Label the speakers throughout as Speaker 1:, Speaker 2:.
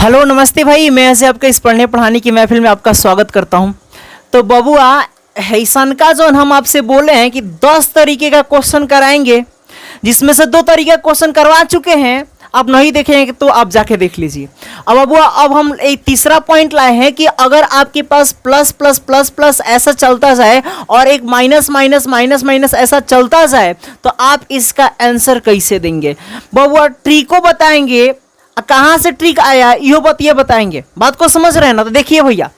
Speaker 1: Hello नमस्ते भाई, मैं ऐसे आपके इस पढ़ने पढ़ाने की महफिल में आपका स्वागत करता हूं। तो बबुआ हैसन का जो हम आपसे बोले हैं कि 10 तरीके का क्वेश्चन कराएंगे, जिसमें से 2 तरीके क्वेश्चन करवा चुके हैं। आप नहीं देखेंगे तो आप जाके देख लीजिए। अब बबुआ अब हम एक तीसरा पॉइंट लाए हैं कि अगर आपके पास प्लस प्लस प्लस प्लस ऐसा चलता जाए और एक माइनस माइनस माइनस माइनस ऐसा चलता जाए तो आप इसका आंसर कैसे देंगे। बबुआ ट्रिको बताएंगे, कहाँ से ट्रिक आया ये बताएंगे। बात को समझ रहे हैं ना? तो देखिए भैया,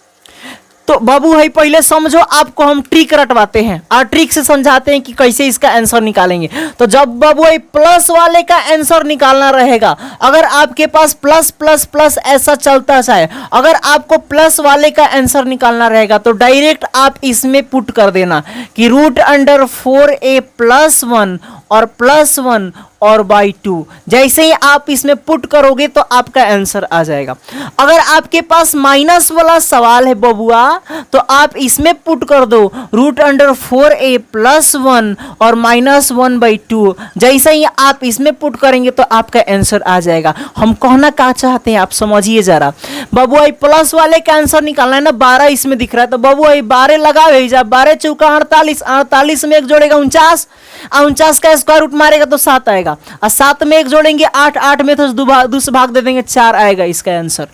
Speaker 1: तो बाबू भाई पहले समझो, आपको हम ट्रिक रटवाते हैं और ट्रिक से समझाते हैं कि कैसे इसका आंसर निकालेंगे। तो जब बाबू भाई प्लस वाले का आंसर निकालना रहेगा, अगर आपके पास प्लस प्लस प्लस ऐसा चलता जाए, अगर आपको प्लस वाले का आंसर निकालना रहेगा तो डायरेक्ट आप इसमें पुट कर देना कि √4a+1 और +1 और /2। जैसे ही आप इसमें पुट करोगे तो आपका आंसर आ जाएगा। अगर आपके पास माइनस वाला सवाल है बबुआ, तो आप इसमें पुट कर दो √4a+1 और -1/2। जैसे ही आप इसमें पुट करेंगे तो आपका आंसर आ जाएगा। हम कहना क्या चाहते हैं आप समझिए जरा। बबुआ प्लस वाले का आंसर निकालना है ना, 12 इसमें दिख रहा है, तो बबुआ 12 लगा भेजा, 12 चौका 48, 48 में एक जोड़ेगा 49, 49 का स्क्वायर रूट मारेगा तो 7 आएगा, और 7 में एक जोड़ेंगे 8, 8 में तो 2 से भाग दे देंगे 4 आएगा इसका आंसर।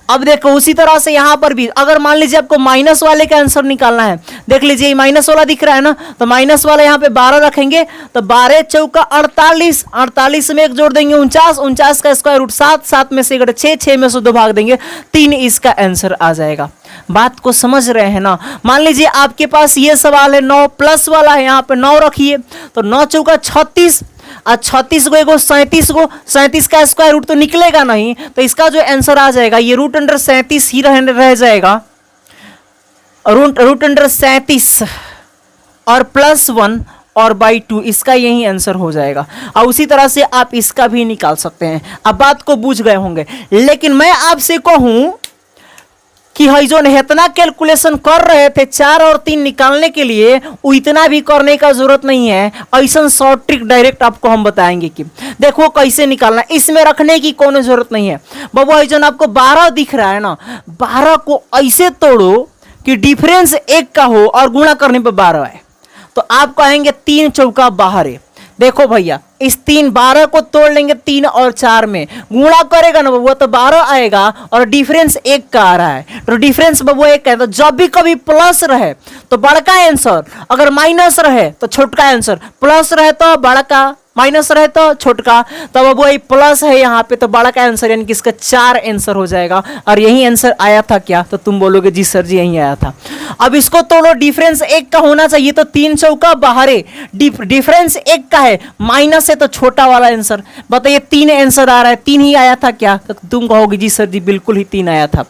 Speaker 1: अब देखो उसी तरह से यहां पर भी अगर मान लीजिए आपको माइनस वाले का आंसर निकालना है, देख लीजिए माइनस वाला दिख रहा है ना, तो माइनस वाला यहां पे 12 रखेंगे, तो 12 चौका 48, 48 में एक जोड़ देंगे 49, 49 का स्क्वायर रूट 7, 7 में से 6, 6 में से 2 भाग देंगे 3, इसका आंसर आ जाएगा। बात को समझ रहे हैं ना? मान लीजिए आपके पास ये सवाल है 9 प्लस वाला है, यहां पे 9 रखिए, तो 9 चौका 36 और 36 को एगो 37 का स्क्वायर रूट तो निकलेगा नहीं, तो इसका जो आंसर आ जाएगा ये √37 ही रह जाएगा। √37 और +1 और /2, इसका यही आंसर हो जाएगा। और उसी तरह से आप इसका भी निकाल सकते हैं। अब बात को बूझ गए होंगे, लेकिन मैं आपसे कहूं कि हई जो इतना कैलकुलेशन कर रहे थे 4 और 3 निकालने के लिए, वो इतना भी करने का जरूरत नहीं है। ऐसा शॉर्ट ट्रिक डायरेक्ट आपको हम बताएंगे कि देखो कैसे निकालना, इसमें रखने की कोई जरूरत नहीं है। बाबू हई जो आपको 12 दिख रहा है ना, 12 को ऐसे तोड़ो कि डिफरेंस 1 का हो और गुणा करने पे 12 है, तो आप कहेंगे 3 चौका 12। देखो भैया इस 12 को तोड़ लेंगे 3 और 4 में, गुणा करेगा ना बबुआ तो 12 आएगा, और डिफरेंस 1 का आ रहा है, तो डिफरेंस बबुआ 1 का है। तो जब भी कभी प्लस रहे तो बड़का आंसर, अगर माइनस रहे तो छोटका आंसर, प्लस रहे तो बड़का, माइनस रहे तो छोटका। तब अब वही प्लस है यहाँ पे, तो बड़ा का आंसर यानी कि इसका 4 आंसर हो जाएगा। और यही आंसर आया था क्या? तो तुम बोलोगे जी सर जी यही आया था। अब इसको तोड़ो, डिफरेंस 1 का होना चाहिए, तो 3 चौका 12, डिफरेंस 1 का है, माइनस है तो छोटा वाला आंसर। बताइए 3 आंसर आ रहा है, 3 ही आया था क्या? तो तुम कहोगे जी सर जी बिल्कुल ही 3 आया था।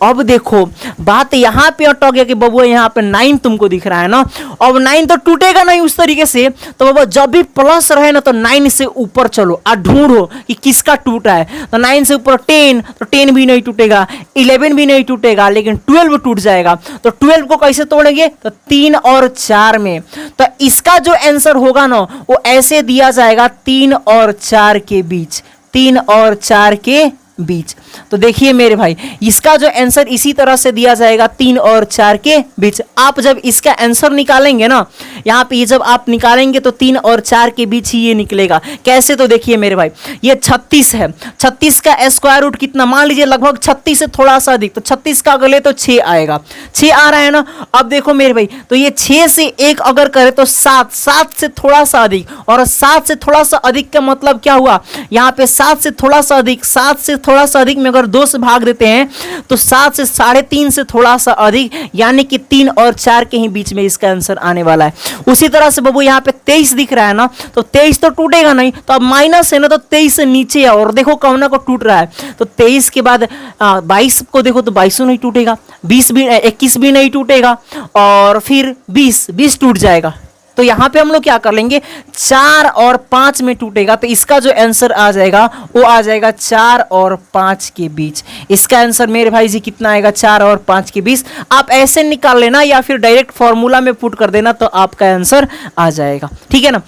Speaker 1: अब देखो बात यहाँ पे अटक गया कि बबुआ यहाँ पे 9 तुमको दिख रहा है ना, अब 9 तो टूटेगा नहीं उस तरीके से, तो बबुआ जब भी प्लस रहे ना तो 9 से ऊपर चलो और ढूंढो कि किसका टूटा है। तो 9 से ऊपर 10, तो 10 भी नहीं टूटेगा, 11 भी नहीं टूटेगा, लेकिन 12 टूट जाएगा। तो 12 को कैसे तोड़ेंगे? तो 3 और 4 में। तो इसका जो आंसर होगा ना वो ऐसे दिया जाएगा 3 और 4 के बीच, 3 और 4 के बीच। तो देखिए मेरे भाई इसका जो आंसर इसी तरह से दिया जाएगा 3 और 4 के बीच। आप जब इसका आंसर निकालेंगे ना, यहाँ पे ये जब आप निकालेंगे तो 3 और 4 के बीच ही ये निकलेगा। कैसे? तो देखिए मेरे भाई ये 36 है, 36 का स्क्वायर रूट कितना? मान लीजिए लगभग 36 से थोड़ा सा अधिक, तो 36 का अगले तो 6 आएगा, 6 आ रहा है ना। अब देखो मेरे भाई तो ये 6 से 1 अगर करे तो 7, 7 से थोड़ा सा अधिक, और 7 से थोड़ा सा अधिक का मतलब क्या हुआ? यहाँ पे 7 से थोड़ा सा अधिक, 7 से थोड़ा सा अधिक में अगर 2 से भाग देते हैं तो 7 से 3.5 से थोड़ा सा अधिक, यानी कि 3 और 4 के ही बीच में इसका आंसर आने वाला है। उसी तरह से बबू यहाँ पे 23 दिख रहा है ना, तो 23 तो टूटेगा नहीं, तो अब माइनस है ना, तो 23 से नीचे है, और देखो कौना को टूट रहा है, तो 23 के बाद 22 को देखो तो 22 नहीं टूटेगा, 21 भी नहीं टूटेगा, और फिर 20 टूट जाएगा। तो यहाँ पे हम लोग क्या कर लेंगे, 4 और 5 में टूटेगा, तो इसका जो आंसर आ जाएगा वो आ जाएगा 4 और 5 के बीच। इसका आंसर मेरे भाई जी कितना आएगा? 4 और 5 के बीच। आप ऐसे निकाल लेना या फिर डायरेक्ट फॉर्मूला में पुट कर देना, तो आपका आंसर आ जाएगा। ठीक है ना?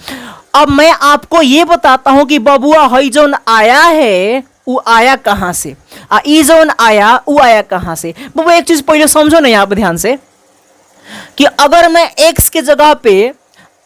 Speaker 1: अब मैं आपको ये बताता हूं कि बबुआ हई जो आया है वो आया कहां से। ई जोन आया वो आया कहां से? वो एक चीज पहले समझो ना यहाँ पे ध्यान से, कि अगर मैं x के जगह पे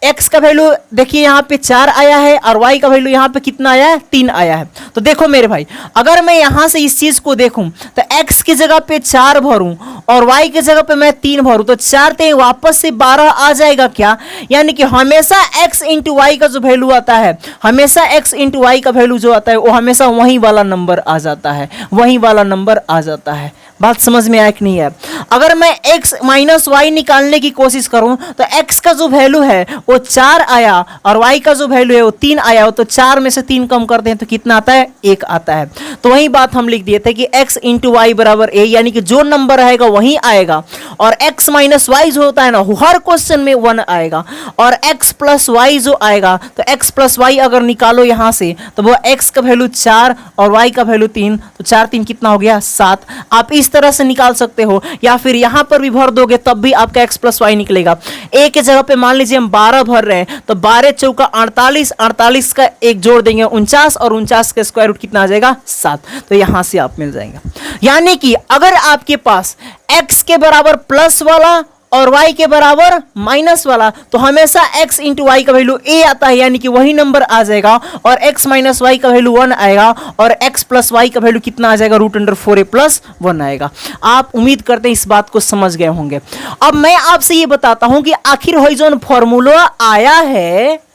Speaker 1: x का वैल्यू देखिए यहाँ पे 4 आया है और y का वैल्यू यहाँ पे कितना आया है? 3 आया है। तो देखो मेरे भाई, अगर मैं यहाँ से इस चीज को देखूं तो x की जगह पे 4 भरूं और y की जगह पे मैं 3 भरूं तो 4 ते वापस से 12 आ जाएगा क्या? यानी कि हमेशा x इंटू वाई का जो वैल्यू आता है, हमेशा x इंटू वाई का वैल्यू जो आता है वो हमेशा वही वाला नंबर आ जाता है, वही वाला नंबर आ जाता है। बात समझ में आया कि नहीं है? अगर मैं x माइनस वाई निकालने की कोशिश करूं तो x का जो वैल्यू है वो 4 आया और y का जो वैल्यू है वो 3 आया हो, तो 4 में से 3 कम करते हैं तो कितना आता है? 1 आता है। तो वही बात हम लिख दिए थे कि x इंटू वाई बराबर a, यानी कि जो नंबर रहेगा वही आएगा। और x माइनस वाई जो होता है ना, हर क्वेश्चन में 1 आएगा। और x प्लस वाई जो आएगा, तो x प्लस वाई अगर निकालो यहां से तो वो x का वैल्यू 4 और y का वैल्यू 3, तो 4 3 कितना हो गया? 7। आप इस तरह से निकाल सकते हो, या फिर यहां पर भी भर दोगे तब भी आपका x प्लस वाई निकलेगा। a के जगह पे मान लीजिए हम 12 भर रहे हैं तो 12 चौका 48, 48 का एक जोड़ देंगे 49 और 49 का स्क्वायर रूट कितना आ जाएगा? 7। तो यहां से आप मिल जाएंगे। यानी कि अगर आपके पास x के बराबर प्लस वाला और y के बराबर माइनस वाला, तो हमेशा x इंटू वाई का वैल्यू a आता है, यानी कि वही नंबर आ जाएगा। और x माइनस वाई का वैल्यू 1 आएगा और x प्लस वाई का वैल्यू कितना आ जाएगा? रूट अंडर 4a प्लस 1 आएगा। आप उम्मीद करते हैं इस बात को समझ गए होंगे। अब मैं आपसे ये बताता हूं कि आखिर वही जो फॉर्मूला आया है,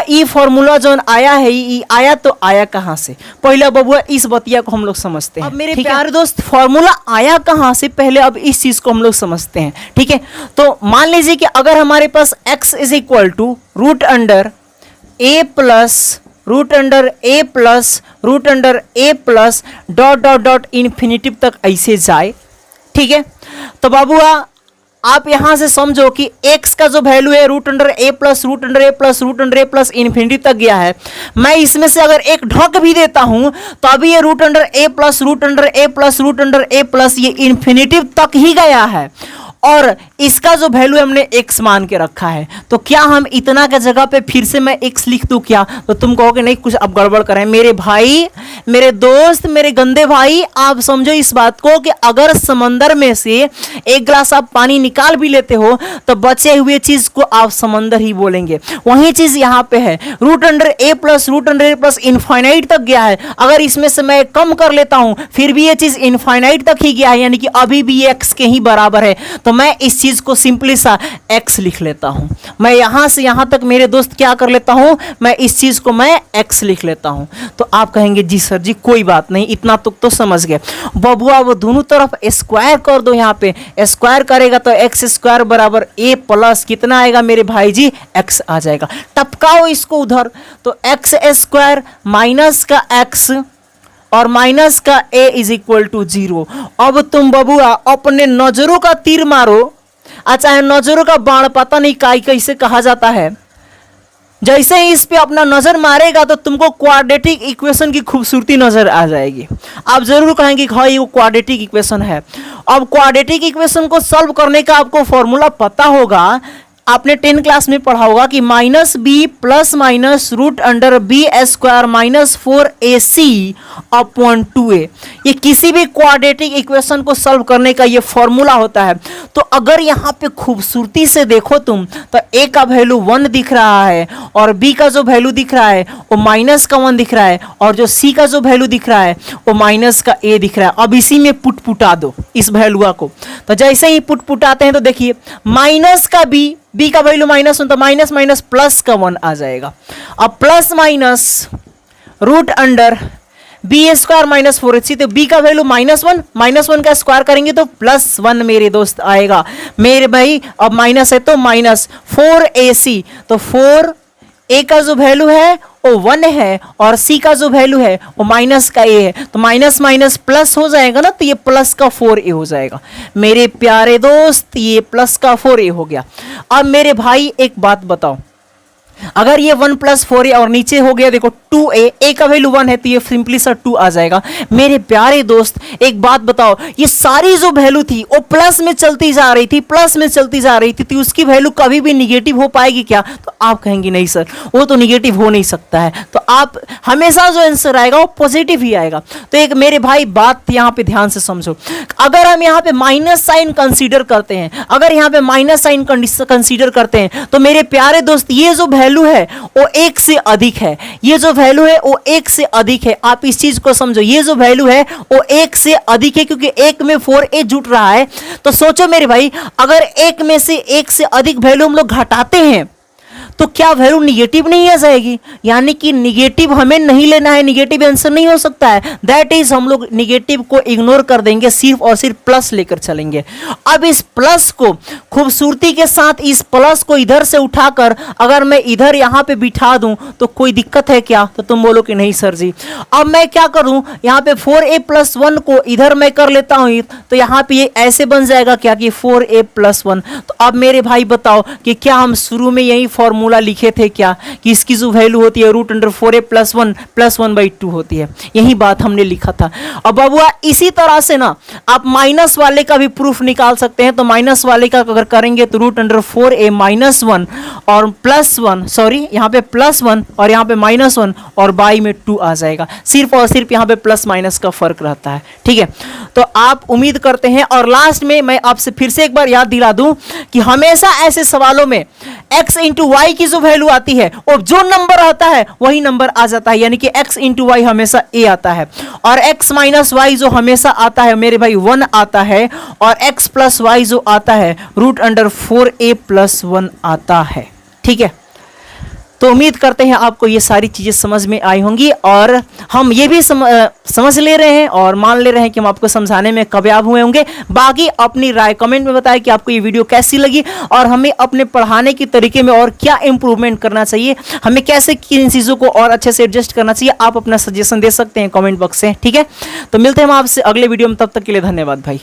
Speaker 1: ई फॉर्मूला जो आया है, ई आया तो आया कहां से? पहले बबुआ इस बतिया को हम लोग समझते हैं। अब मेरे प्यारे दोस्त, फॉर्मूला आया कहां से, पहले अब इस चीज को हम लोग समझते हैं। ठीक है, तो मान लीजिए कि अगर हमारे पास x is equal to root under a plus root under a plus root under a plus dot dot dot infinitive तक ऐसे जाए, ठीक है, तो बाबुआ आप यहां से समझो कि x का जो वैल्यू है root under a plus root under a plus root under a plus infinity तक गया है। मैं इसमें से अगर एक ढक भी देता हूं तो अभी ये root under a plus root under a plus root under a plus ये इन्फिनिटी तक ही गया है, और इसका जो वैल्यू हमने x मान के रखा है। तो क्या हम इतना के जगह पे फिर से मैं x लिख दूं क्या? तो तुम कहोगे नहीं, कुछ अब गड़बड़ करें। मेरे भाई, मेरे दोस्त, मेरे गंदे भाई, आप समझो इस बात को कि अगर समंदर में से एक गिलास आप पानी निकाल भी लेते हो तो बचे हुए चीज को आप समंदर ही बोलेंगे। वही चीज यहाँ पे है, root under a plus root under a plus infinite तक गया है। अगर इसमें से मैं कम कर लेता हूं फिर भी ये चीज इनफाइनाइट तक ही गया है, यानी कि अभी भी ये x के ही बराबर है। तो मैं इस चीज को सिंपली सा x लिख लेता हूं। मैं यहां से यहां तक मेरे दोस्त क्या कर लेता हूं, मैं इस चीज को मैं x लिख लेता हूं। तो आप कहेंगे जी सर जी कोई बात नहीं, इतना तो समझ गए। बबुआ वो दोनों तरफ स्क्वायर कर दो, यहाँ पे स्क्वायर करेगा तो x स्क्वायर बराबर a प्लस कितना आएगा मेरे भाई जी? x आ जाएगा। टपकाओ इसको उधर, तो x स्क्वायर माइनस का x और माइनस का a इज इक्वल टू 0। अब तुम बबुआ अपने नजरों का तीर मारो, चाहे नजरों का बाण, पता नहीं कैसे कहा जाता है, जैसे ही इस पे अपना नजर मारेगा तो तुमको क्वाड्रेटिक इक्वेशन की खूबसूरती नजर आ जाएगी। आप जरूर कहेंगे हाँ ये वो क्वाड्रेटिक इक्वेशन है। अब क्वाड्रेटिक इक्वेशन को सॉल्व करने का आपको फॉर्मूला पता होगा, आपने 10 क्लास में पढ़ा होगा कि minus B plus minus root under B square minus 4ac upon 2a। ये किसी भी क्वाड्रेटिक इक्वेशन को सॉल्व करने का ये फॉर्मूला होता है। तो अगर यहाँ पे खूबसूरती से देखो तुम तो a का वैल्यू 1 दिख रहा है और b का जो वैल्यू दिख रहा है वो माइनस का 1 दिख रहा है, और जो c का जो वैल्यू दिख रहा है वो माइनस का a दिख रहा है। अब इसी में पुटपुटा दो इस वैल्यू को। तो जैसे ही पुटपुटाते हैं तो देखिए माइनस का b का वैल्यू माइनस 1, तो माइनस माइनस प्लस का 1 आ जाएगा। अब plus minus root under B square minus 4ac, तो b का वैल्यू -1 का स्क्वायर करेंगे तो +1 मेरे दोस्त आएगा। मेरे भाई अब माइनस है तो माइनस 4ac, तो 4a का जो वैल्यू है वो 1 है और c का जो वैल्यू है वो माइनस का a है, तो माइनस माइनस प्लस हो जाएगा ना, तो ये प्लस का 4a हो जाएगा। मेरे प्यारे दोस्त ये प्लस का 4a हो गया। अब मेरे भाई एक बात बताओ, अगर ये 1 + 4a और नीचे हो गया देखो 2a, a का वैल्यू 1 है तो ये सिंपली सा 2 आ जाएगा। मेरे प्यारे दोस्त एक बात बताओ, ये सारी जो वैल्यू थी वो प्लस में चलती जा रही थी, प्लस में चलती जा रही थी, तो उसकी वैल्यू कभी भी निगेटिव हो पाएगी क्या? तो आप कहेंगे नहीं सर वो तो निगेटिव हो नहीं सकता है। तो आप हमेशा जो आंसर आएगा वो पॉजिटिव ही आएगा। तो एक मेरे भाई बात यहां पे ध्यान से समझो, अगर हम यहां पे माइनस साइन कंसीडर करते हैं, अगर यहां पे माइनस साइन कंसीडर करते हैं तो मेरे प्यारे दोस्त ये जो वैल्यू है वो 1 से अधिक है, ये जो वैल्यू है वो 1 से अधिक है। आप इस चीज को समझो, ये जो वैल्यू है वो 1 से अधिक है, क्योंकि 1 में 4a जुट रहा है। तो सोचो मेरे भाई, अगर 1 में से 1 से अधिक वैल्यू हम लोग घटाते हैं तो क्या वैल्यू निगेटिव नहीं आ जाएगी? यानी कि निगेटिव हमें नहीं लेना है, निगेटिव आंसर नहीं हो सकता है। दैट इज हम लोग निगेटिव को इग्नोर कर देंगे, सिर्फ और सिर्फ प्लस लेकर चलेंगे। अब इस प्लस को खूबसूरती के साथ, इस प्लस को इधर से उठाकर अगर मैं इधर यहां पे बिठा दूं तो कोई दिक्कत है क्या? तो तुम बोलो कि नहीं सर जी। अब मैं क्या करूं, यहां पे 4a + 1 को इधर मैं कर लेता हूं, तो यहां पे ये ऐसे बन जाएगा क्या कि 4a + 1। तो अब मेरे भाई बताओ कि क्या हम शुरू में यही फॉर्मूला लिखे थे क्या कि इसकी जो वैल्यू होती है √4a + 1 + 1/2 होती है? यही बात हमने लिखा था। अब बबुआ इसी तरह से ना आप माइनस वाले का भी प्रूफ निकाल सकते हैं। तो माइनस वाले का अगर करेंगे तो √4a - 1 और +1, सॉरी यहाँ पे +1 और यहाँ पे -1 और बाई में 2 आ जाएगा। सिर्फ और सिर्फ यहाँ पे प्लस माइनस का फर्क रहता है। ठीक है, तो आप उम्मीद करते हैं। और लास्ट में मैं आपसे फिर से एक बार याद दिला दूं कि हमेशा ऐसे सवालों में x × y की जो वैल्यू आती है और जो नंबर आता है वही नंबर आ जाता है, यानी कि x × y हमेशा a आता है, और x - y जो हमेशा आता है मेरे भाई 1 आता है, और x + y जो आता है √4a + 1 आता है। ठीक है, तो उम्मीद करते हैं आपको ये सारी चीज़ें समझ में आई होंगी, और हम ये भी समझ ले रहे हैं और मान ले रहे हैं कि हम आपको समझाने में कामयाब हुए होंगे। बाकी अपनी राय कमेंट में बताएं कि आपको ये वीडियो कैसी लगी और हमें अपने पढ़ाने के तरीके में और क्या इंप्रूवमेंट करना चाहिए, हमें कैसे किन चीज़ों को और अच्छे से एडजस्ट करना चाहिए। आप अपना सजेशन दे सकते हैं कमेंट बॉक्स से। ठीक है, तो मिलते हैं हम आपसे अगले वीडियो में, तब तक के लिए धन्यवाद भाई।